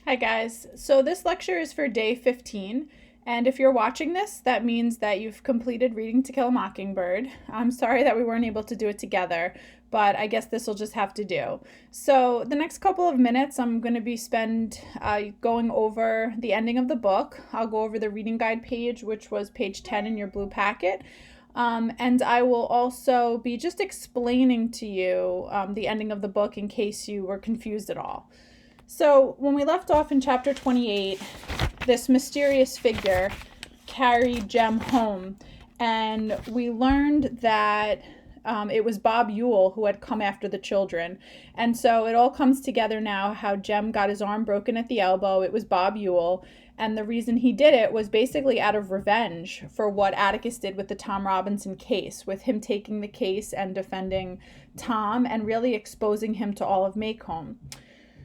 Hi guys. So this lecture is for day 15, and if you're watching this, that means that you've completed Reading to Kill a Mockingbird. I'm sorry that we weren't able to do it together, but I guess this will just have to do. So the next couple of minutes, I'm going to be spend going over the ending of the book. I'll go over the reading guide page, which was page 10 in your blue packet. And I will also be just explaining to you the ending of the book in case you were confused at all. So, when we left off in chapter 28, this mysterious figure carried Jem home, and we learned that it was Bob Ewell who had come after the children. And so it all comes together now how Jem got his arm broken at the elbow. It was Bob Ewell. And the reason he did it was basically out of revenge for what Atticus did with the Tom Robinson case, with him taking the case and defending Tom and really exposing him to all of Maycomb.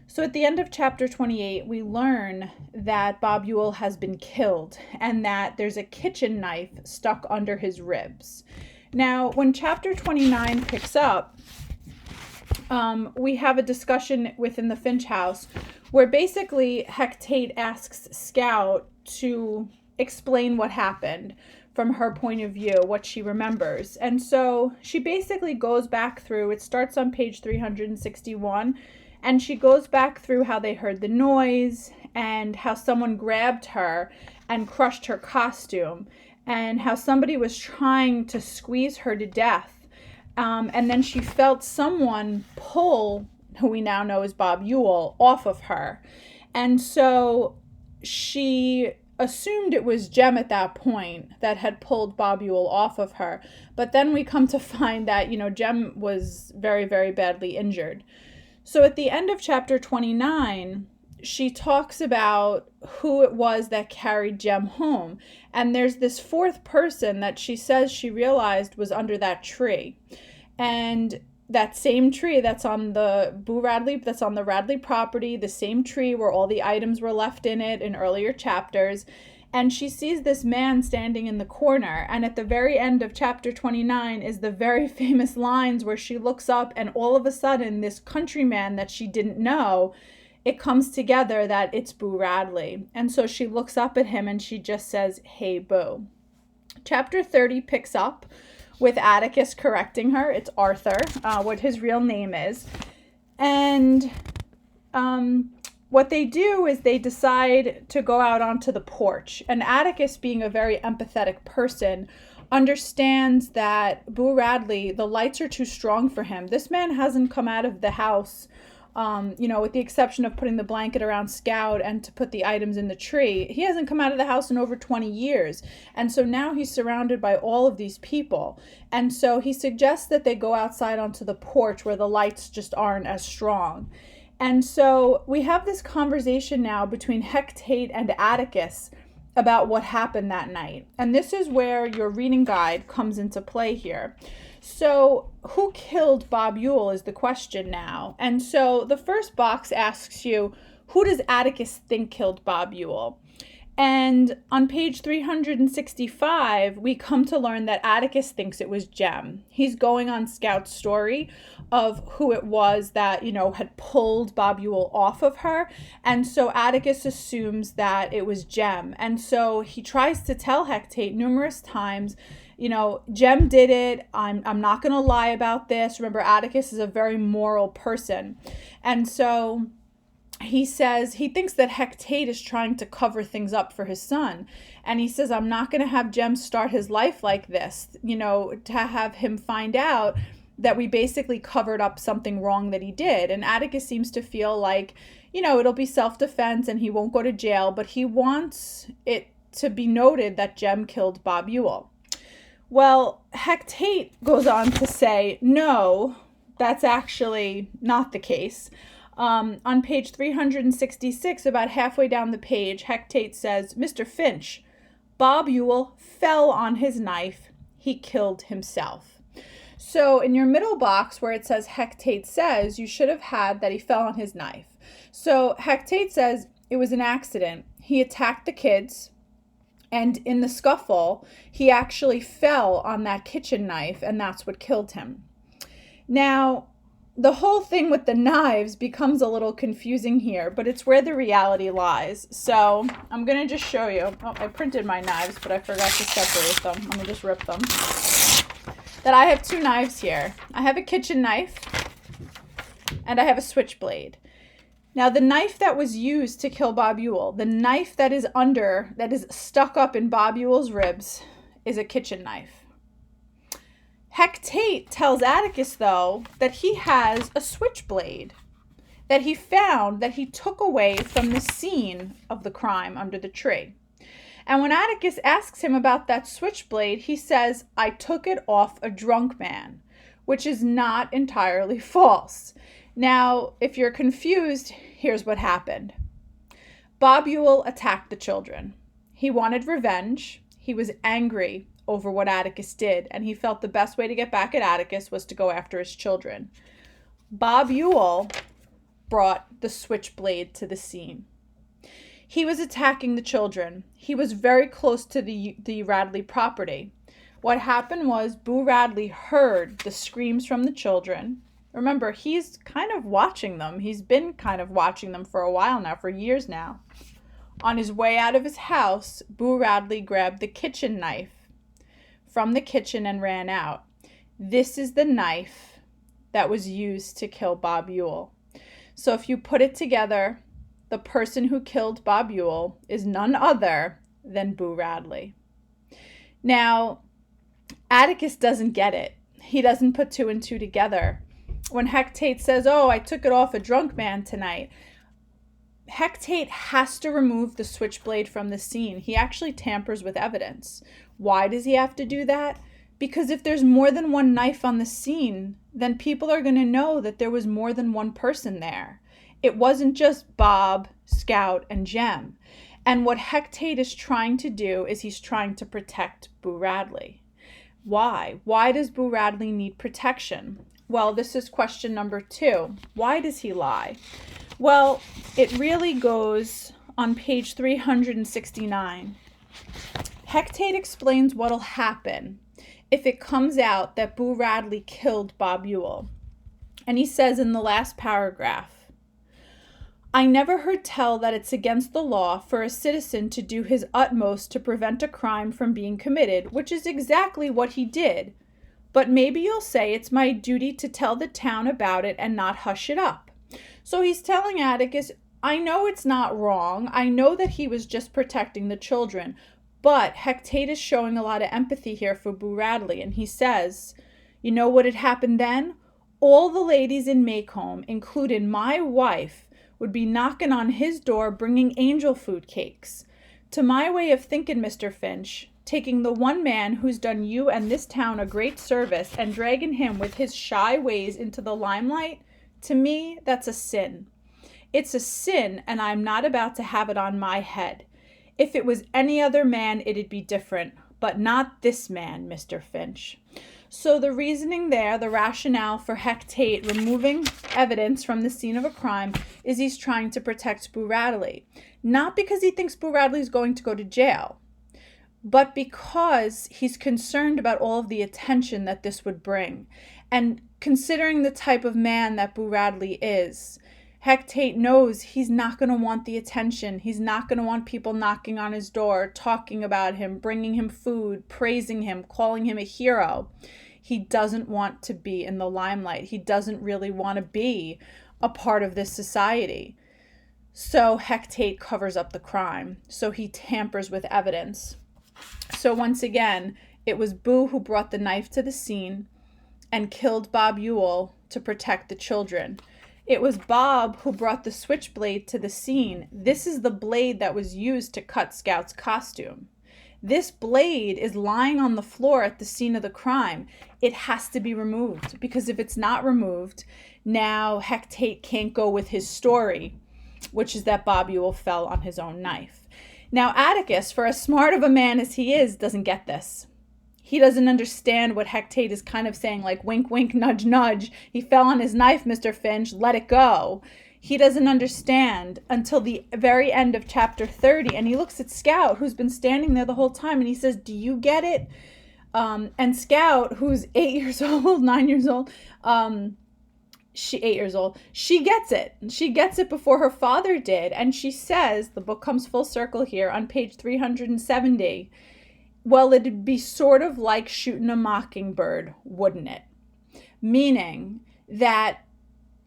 So at the end of chapter 28, we learn that Bob Ewell has been killed and that there's a kitchen knife stuck under his ribs. Now, when chapter 29 picks up, we have a discussion within the Finch house where basically Hecate asks Scout to explain what happened from her point of view, what she remembers. And so she basically goes back through, it starts on page 361, and she goes back through how they heard the noise and how someone grabbed her and crushed her costume and how somebody was trying to squeeze her to death. And then she felt someone pull, who we now know is Bob Ewell, off of her. And so she assumed it was Jem at that point that had pulled Bob Ewell off of her. But then we come to find that, Jem was very, very badly injured. So at the end of chapter 29, she talks about who it was that carried Jem home. And there's this fourth person that she says she realized was under that tree. And that same tree that's on the Radley property, the same tree where all the items were left in it in earlier chapters. And she sees this man standing in the corner. And at the very end of chapter 29 is the very famous lines where she looks up and all of a sudden this countryman that she didn't know, it comes together that it's Boo Radley. And so she looks up at him and she just says, "Hey, Boo." Chapter 30 picks up with Atticus correcting her. It's Arthur, what his real name is. And what they do is they decide to go out onto the porch. And Atticus, being a very empathetic person, understands that Boo Radley, the lights are too strong for him. This man hasn't come out of the house, with the exception of putting the blanket around Scout and to put the items in the tree. He hasn't come out of the house in over 20 years. And so now he's surrounded by all of these people. And so he suggests that they go outside onto the porch where the lights just aren't as strong. And so we have this conversation now between Hecate and Atticus about what happened that night. And this is where your reading guide comes into play here. So who killed Bob Ewell is the question now. And so the first box asks you, who does Atticus think killed Bob Ewell? And on page 365, we come to learn that Atticus thinks it was Jem. He's going on Scout's story of who it was that, had pulled Bob Ewell off of her. And so Atticus assumes that it was Jem. And so he tries to tell Hecate numerous times, Jem did it. I'm not going to lie about this. Remember, Atticus is a very moral person. And so he says he thinks that Hecate is trying to cover things up for his son. And he says, I'm not going to have Jem start his life like this, to have him find out that we basically covered up something wrong that he did. And Atticus seems to feel like, it'll be self-defense and he won't go to jail, but he wants it to be noted that Jem killed Bob Ewell. Well, Hecate goes on to say, no, that's actually not the case. On page 366, about halfway down the page, Hecate says, Mr. Finch, Bob Ewell fell on his knife. He killed himself. So in your middle box where it says Hecate says, you should have had that he fell on his knife. So Hecate says it was an accident. He attacked the kids. And in the scuffle, he actually fell on that kitchen knife, and that's what killed him. Now, the whole thing with the knives becomes a little confusing here, but it's where the reality lies. So I'm going to just show you. Oh, I printed my knives, but I forgot to separate them. Let me just rip them. That I have two knives here. I have a kitchen knife and I have a switchblade. Now, the knife that was used to kill Bob Ewell, the knife that is stuck up in Bob Ewell's ribs, is a kitchen knife. Heck Tate tells Atticus, though, that he has a switchblade that he found that he took away from the scene of the crime under the tree. And when Atticus asks him about that switchblade, he says, "I took it off a drunk man," which is not entirely false. Now, if you're confused, here's what happened. Bob Ewell attacked the children. He wanted revenge. He was angry over what Atticus did, and he felt the best way to get back at Atticus was to go after his children. Bob Ewell brought the switchblade to the scene. He was attacking the children. He was very close to the Radley property. What happened was Boo Radley heard the screams from the children. Remember, he's kind of watching them. He's been kind of watching them for a while now, for years now. On his way out of his house, Boo Radley grabbed the kitchen knife from the kitchen and ran out. This is the knife that was used to kill Bob Ewell. So if you put it together, the person who killed Bob Ewell is none other than Boo Radley. Now, Atticus doesn't get it. He doesn't put two and two together. When Heck Tate says, "Oh, I took it off a drunk man tonight," Heck Tate has to remove the switchblade from the scene. He actually tampers with evidence. Why does he have to do that? Because if there's more than one knife on the scene, then people are going to know that there was more than one person there. It wasn't just Bob, Scout, and Jem. And what Heck Tate is trying to do is he's trying to protect Boo Radley. Why? Why does Boo Radley need protection? Well, this is question number 2. Why does he lie? Well, it really goes on page 369. Heck Tate explains what'll happen if it comes out that Boo Radley killed Bob Ewell. And he says in the last paragraph, "I never heard tell that it's against the law for a citizen to do his utmost to prevent a crime from being committed, which is exactly what he did. But maybe you'll say it's my duty to tell the town about it and not hush it up." So he's telling Atticus, I know it's not wrong. I know that he was just protecting the children. But Heck Tate is showing a lot of empathy here for Boo Radley. And he says, you know what had happened then? All the ladies in Maycomb, including my wife, would be knocking on his door bringing angel food cakes. To my way of thinking, Mr. Finch, taking the one man who's done you and this town a great service and dragging him with his shy ways into the limelight, to me, that's a sin. It's a sin, and I'm not about to have it on my head. If it was any other man, it'd be different, but not this man, Mr. Finch. So the reasoning there, the rationale for Heck Tate removing evidence from the scene of a crime is he's trying to protect Boo Radley. Not because he thinks Boo Radley's going to go to jail, but because he's concerned about all of the attention that this would bring. And considering the type of man that Boo Radley is, Heck Tate knows he's not going to want the attention. He's not going to want people knocking on his door, talking about him, bringing him food, praising him, calling him a hero. He doesn't want to be in the limelight. He doesn't really want to be a part of this society. So Heck Tate covers up the crime. So he tampers with evidence. So once again, it was Boo who brought the knife to the scene and killed Bob Ewell to protect the children. It was Bob who brought the switchblade to the scene. This is the blade that was used to cut Scout's costume. This blade is lying on the floor at the scene of the crime. It has to be removed, because if it's not removed, now Heck Tate can't go with his story, which is that Bob Ewell fell on his own knife. Now Atticus, for as smart of a man as he is, doesn't get this. He doesn't understand what Heck Tate is kind of saying, like wink, wink, nudge, nudge. He fell on his knife, Mr. Finch, let it go. He doesn't understand until the very end of chapter 30. And he looks at Scout, who's been standing there the whole time, and he says, do you get it? And Scout, who's 8 years old, 9 years old, She 8 years old. She gets it. She gets it before her father did. And she says, the book comes full circle here on page 370. Well, it'd be sort of like shooting a mockingbird, wouldn't it? Meaning that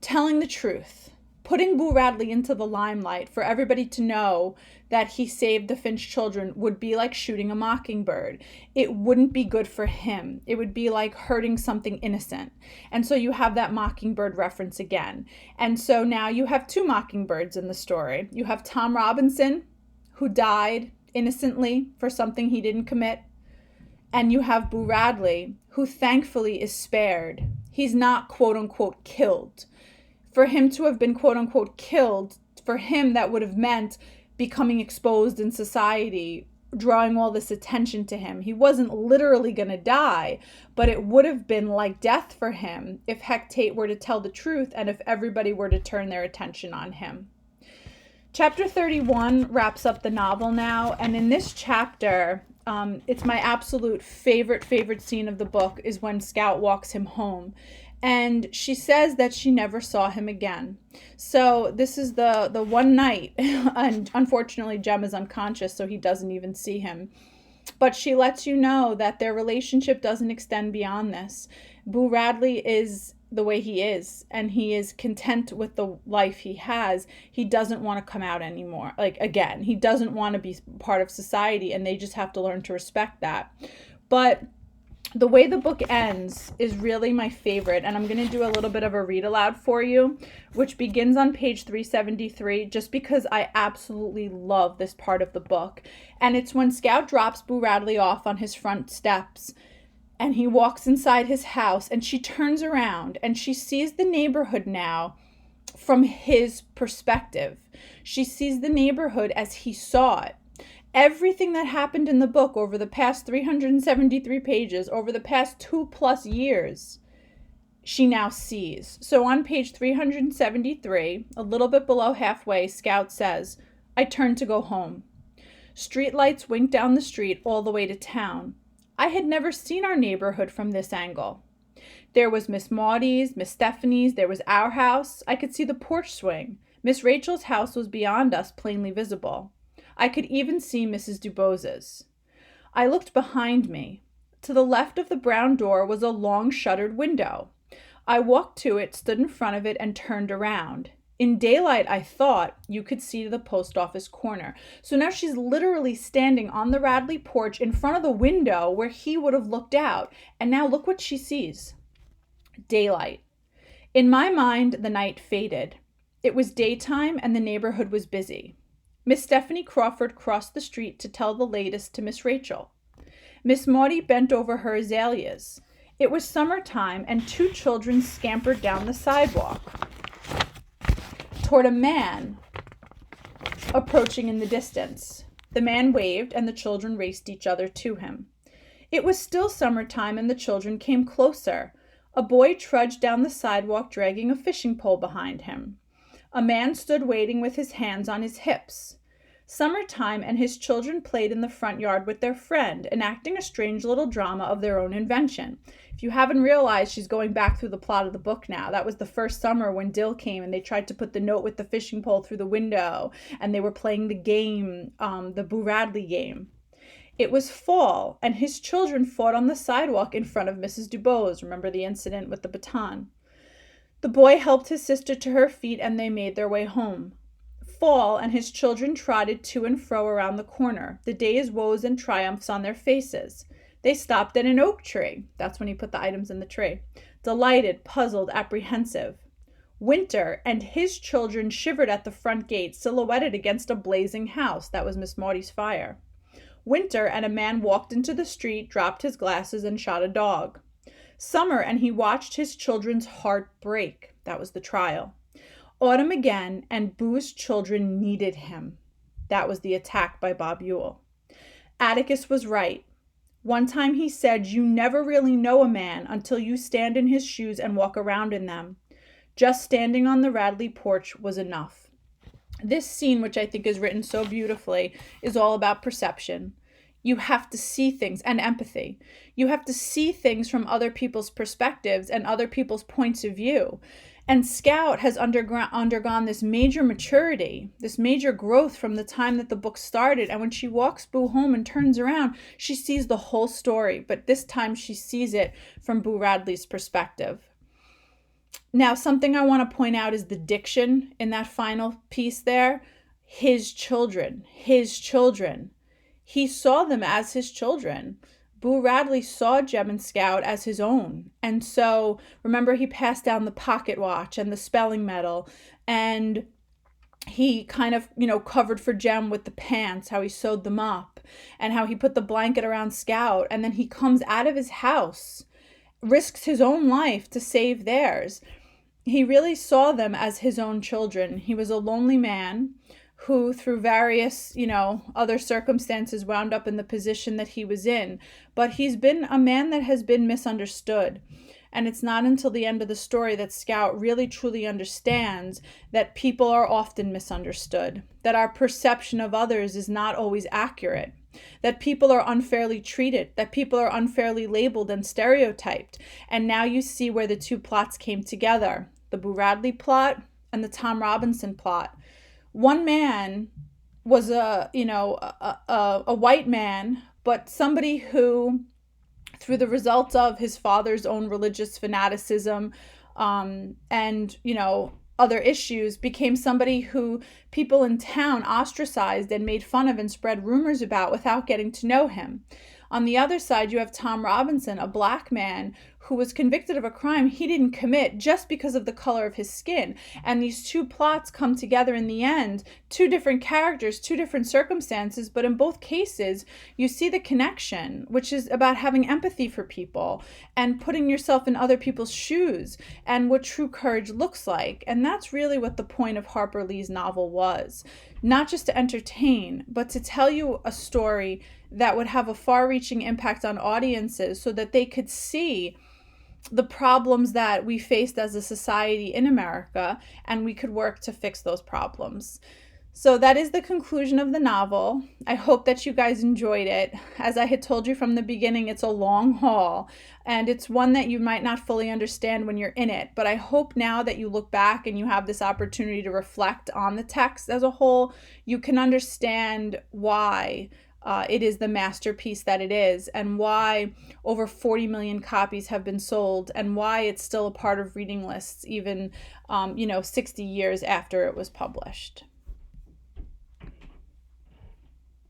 telling the truth, putting Boo Radley into the limelight for everybody to know that he saved the Finch children would be like shooting a mockingbird. It wouldn't be good for him. It would be like hurting something innocent. And so you have that mockingbird reference again. And so now you have two mockingbirds in the story. You have Tom Robinson, who died innocently for something he didn't commit. And you have Boo Radley, who thankfully is spared. He's not quote unquote killed. For him to have been quote unquote killed, for him that would have meant becoming exposed in society, drawing all this attention to him. He wasn't literally going to die, but it would have been like death for him if Hecate were to tell the truth and if everybody were to turn their attention on him. Chapter 31 wraps up the novel now, and in this chapter, it's my absolute favorite scene of the book is when Scout walks him home. And she says that she never saw him again. So this is the one night, and unfortunately Jem is unconscious, so he doesn't even see him. But she lets you know that their relationship doesn't extend beyond this. Boo Radley is the way he is, and he is content with the life he has. He doesn't want to come out anymore. Again, he doesn't want to be part of society, and they just have to learn to respect that. But the way the book ends is really my favorite, and I'm going to do a little bit of a read aloud for you, which begins on page 373, just because I absolutely love this part of the book. And it's when Scout drops Boo Radley off on his front steps, and he walks inside his house, and she turns around, and she sees the neighborhood now from his perspective. She sees the neighborhood as he saw it. Everything that happened in the book over the past 373 pages, over the past 2+ years, she now sees. So on page 373, a little bit below halfway, Scout says, "I turned to go home. Streetlights winked down the street all the way to town. I had never seen our neighborhood from this angle. There was Miss Maudie's, Miss Stephanie's, there was our house. I could see the porch swing. Miss Rachel's house was beyond us, plainly visible. I could even see Mrs. Dubos's. I looked behind me. To the left of the brown door was a long shuttered window. I walked to it, stood in front of it, and turned around. In daylight, I thought, you could see the post office corner." So now she's literally standing on the Radley porch in front of the window where he would have looked out. And now look what she sees. Daylight. In my mind, the night faded. It was daytime and the neighborhood was busy. Miss Stephanie Crawford crossed the street to tell the latest to Miss Rachel. Miss Maudie bent over her azaleas. It was summertime, and two children scampered down the sidewalk toward a man approaching in the distance. The man waved, and the children raced each other to him. It was still summertime, and the children came closer. A boy trudged down the sidewalk, dragging a fishing pole behind him. A man stood waiting with his hands on his hips. Summertime, and his children played in the front yard with their friend, enacting a strange little drama of their own invention. If you haven't realized, she's going back through the plot of the book now. That was the first summer when Dill came and they tried to put the note with the fishing pole through the window, and they were playing the game, the Boo Radley game. It was fall, and his children fought on the sidewalk in front of Mrs. Dubose. Remember the incident with the baton? The boy helped his sister to her feet, and they made their way home. Fall, and his children trotted to and fro around the corner, the day's woes and triumphs on their faces. They stopped at an oak tree. That's when he put the items in the tree. Delighted, puzzled, apprehensive. Winter, and his children shivered at the front gate, silhouetted against a blazing house. That was Miss Maudie's fire. Winter, and a man walked into the street, dropped his glasses, and shot a dog. Summer, and he watched his children's heart break. That was the trial. Autumn again, and Boo's children needed him. That was the attack by Bob Ewell. Atticus was right. One time he said, "You never really know a man until you stand in his shoes and walk around in them." Just standing on the Radley porch was enough. This scene, which I think is written so beautifully, is all about perception. You have to see things, and empathy. You have to see things from other people's perspectives and other people's points of view. And Scout has undergone this major maturity, this major growth from the time that the book started. And when she walks Boo home and turns around, she sees the whole story. But this time she sees it from Boo Radley's perspective. Now, something I want to point out is the diction in that final piece there. His children, his children. He saw them as his children. Boo Radley saw Jem and Scout as his own. And so, remember, he passed down the pocket watch and the spelling medal, and he kind of, covered for Jem with the pants, how he sewed them up, and how he put the blanket around Scout, and then he comes out of his house, risks his own life to save theirs. He really saw them as his own children. He was a lonely man who, through various, other circumstances, wound up in the position that he was in. But he's been a man that has been misunderstood. And it's not until the end of the story that Scout really truly understands that people are often misunderstood, that our perception of others is not always accurate, that people are unfairly treated, that people are unfairly labeled and stereotyped. And now you see where the two plots came together, the Boo Radley plot and the Tom Robinson plot. One man was a white man, but somebody who, through the results of his father's own religious fanaticism, and other issues, became somebody who people in town ostracized and made fun of and spread rumors about without getting to know him. On the other side, you have Tom Robinson, a black man who was convicted of a crime he didn't commit just because of the color of his skin. And these two plots come together in the end, two different characters, two different circumstances, but in both cases, you see the connection, which is about having empathy for people and putting yourself in other people's shoes and what true courage looks like. And that's really what the point of Harper Lee's novel was. Not just to entertain, but to tell you a story that would have a far-reaching impact on audiences so that they could see the problems that we faced as a society in America, and we could work to fix those problems. So that is the conclusion of the novel. I hope that you guys enjoyed it. As I had told you from the beginning, it's a long haul, and it's one that you might not fully understand when you're in it. But I hope now that you look back and you have this opportunity to reflect on the text as a whole, you can understand why it is the masterpiece that it is, and why over 40 million copies have been sold, and why it's still a part of reading lists even 60 years after it was published.